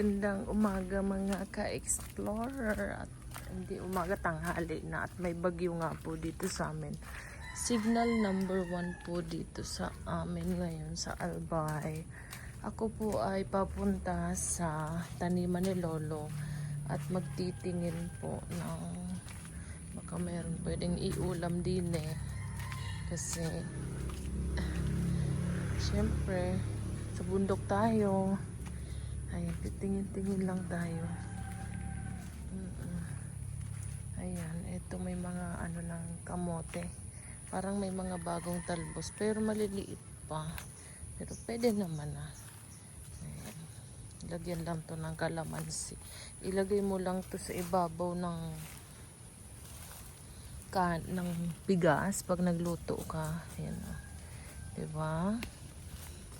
Gandang umaga mga ka-explorer at hindi umaga, tanghali na at may bagyo nga po dito sa amin. Signal number 1 po dito sa amin ngayon sa Albay. Ako po ay papunta sa taniman ni Lolo at magtitingin po ng baka mayroon pwedeng iulam din kasi syempre sa bundok tayo. Ayan, titingin-tingin lang tayo. Ayan, ito may mga ano ng kamote. Parang may mga bagong talbos, pero maliliit pa. Pero pwede naman Ayan. Lagyan lang to ng kalamansi. Ilagay mo lang to sa ibabaw ng bigas pag nagluto ka. Ayan. Diba?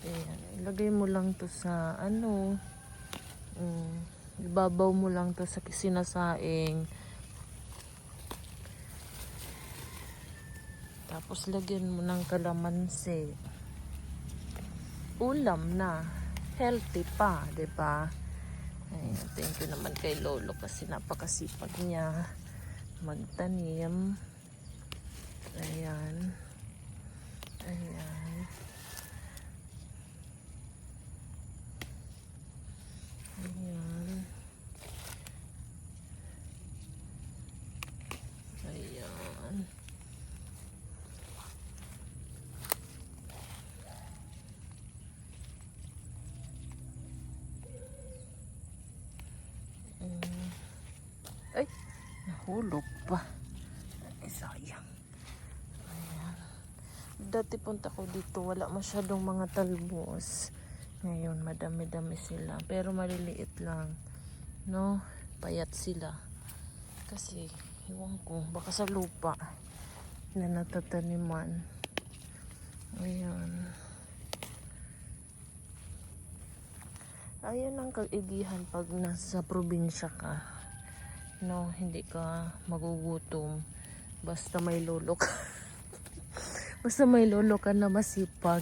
Ayan. Ilagay mo lang to sa ibabaw mo lang to sa sinasaing. Tapos lagyan mo ng kalamansi. Ulam na. Healthy pa, 'di ba? Ayan, thank you naman kay Lolo kasi napakasipag niya magtanim. Ayan. Ayan. Ayan. Ayan. Ay, nahulog pa. Ay, sayang. Ayan. Dati punta ko dito, wala masyadong mga talbos. Ngayon, madami-dami sila. Pero maliliit lang. No? Payat sila. Kasi, iwan ko, baka sa lupa na natataniman. Ayan. Ayan ang kaigihan pag nasa probinsya ka. No, hindi ka magugutom. Basta may lolo ka. Basta may lolo ka na masipag.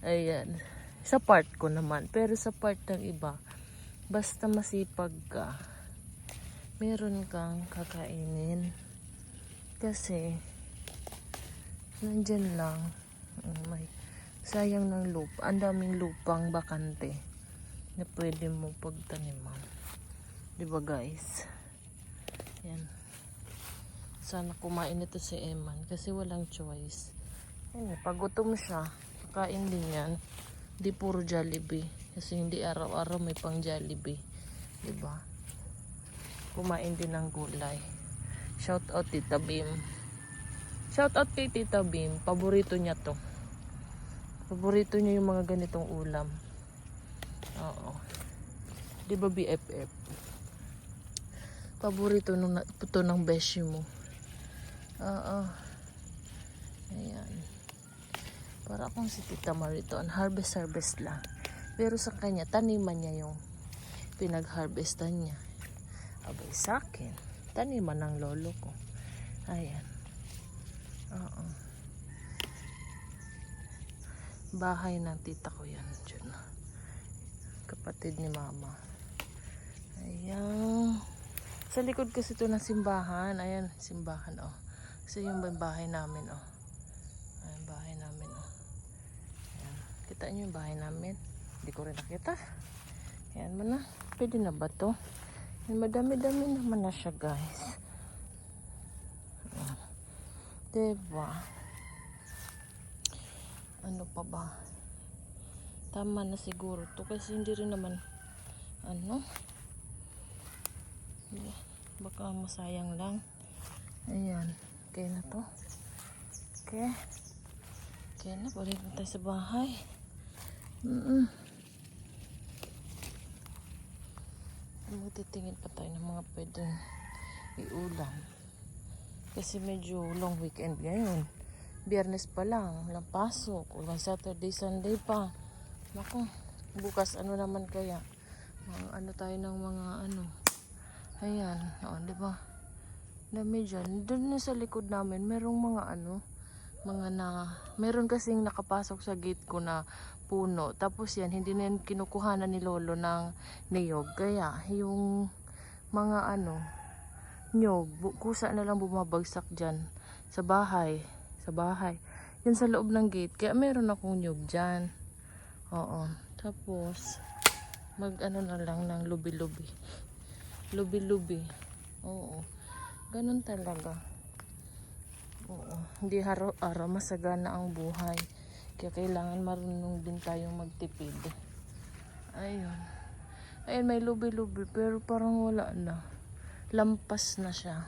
Ayan. Sa part ko naman. Pero sa part ng iba, basta masipag ka, meron kang kakainin. Kasi, nandyan lang. May sayang ng lupa. Ang daming lupang bakante na pwede mo pagtaniman. Diba guys? Yan. Sana kumain ito si Eman kasi walang choice. Yan, pag gutom siya, kain din yan. Di puro Jollibee. Kasi hindi araw-araw may pang Jollibee. Diba? Kumain din ng gulay. Shout out Tita Bim. Shout out kay Tita Bim. Paborito niya to. Paborito niya yung mga ganitong ulam. Oo. Diba BFF? Paborito to ng beshi mo. Oo. Ayan. Para akong si Tita Marito. Harvest lang. Pero sa kanya, taniman niya yung pinag-harvestan niya. Abay sa akin, taniman ng lolo ko. Ayan. Oo. Bahay ng tita ko yan. Diyan. Kapatid ni mama. Ayan. Sa likod kasi ito ng simbahan. Ayan, simbahan Kasi yung bahay namin Ayan, bahay namin Ayan. Kita nyo yung bahay namin? Hindi ko rin nakita. Ayan mo na. Pwede na ba to? Ayan, madami-dami naman na siya guys. Ayan. Diba? Ano pa ba? Tama na siguro to kasi hindi rin naman baka masayang lang. Ayan. Okay na to. Okay. Okay na. Balik na tayo sa bahay. Magtitingin pa tayo ng mga pwedeng iulam. Kasi medyo long weekend ngayon. Biyernes pa lang. Walang pasok. Walang Saturday, Sunday pa. Naku. Bukas naman kaya? Tayo ng mga Ayan, diba? Dami dyan. Doon sa likod namin, merong mga meron kasing nakapasok sa gate ko na puno. Tapos yan, hindi na yan kinukuhanan ni Lolo ng niyog. Kaya yung mga niyog, kusa na lang bumabagsak dyan sa bahay. Sa bahay. Yan sa loob ng gate. Kaya meron akong niyog dyan. Oo. Tapos, na lang ng lubi-lubi. Lubi-lubi. Oo. Ganun talaga. Oo. Hindi araw-araw masagana ang buhay. Kaya kailangan marunong din tayong magtipid. Ayun. Ayun, may lubi-lubi. Pero parang wala na. Lampas na siya.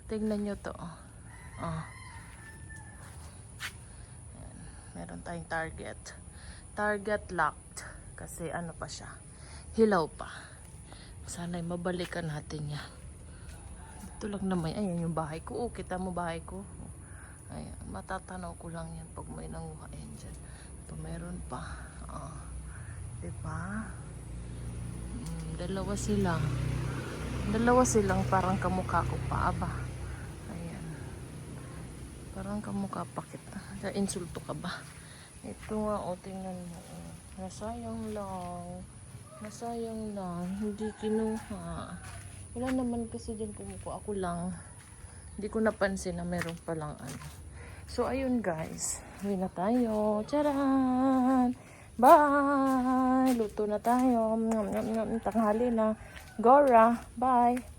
Tignan nyo to. Meron tayong target. Target locked. Kasi pa siya. Hilaw pa. Sana'y mabalikan natin yan. Ito lang naman. Ayan yung bahay ko. Oh, kita mo bahay ko. Ayan. Matatanaw ko lang yan pag may nanguha. Ayan dyan. Ito meron pa. Diba? Dalawa sila. Dalawa silang parang kamukha ko pa. Aba. Ayan. Parang kamukha pa kita. Insulto ka ba? Ito nga, tingnan mo. Nasayang lang. Nasayang lang. Hindi kinuha. Wala naman kasi dyan kumukuha. Ako lang. Hindi ko napansin na meron palang So, ayun guys. Uwi na tayo. Charan! Bye! Luto na tayo. Tanghali na. Gora! Bye!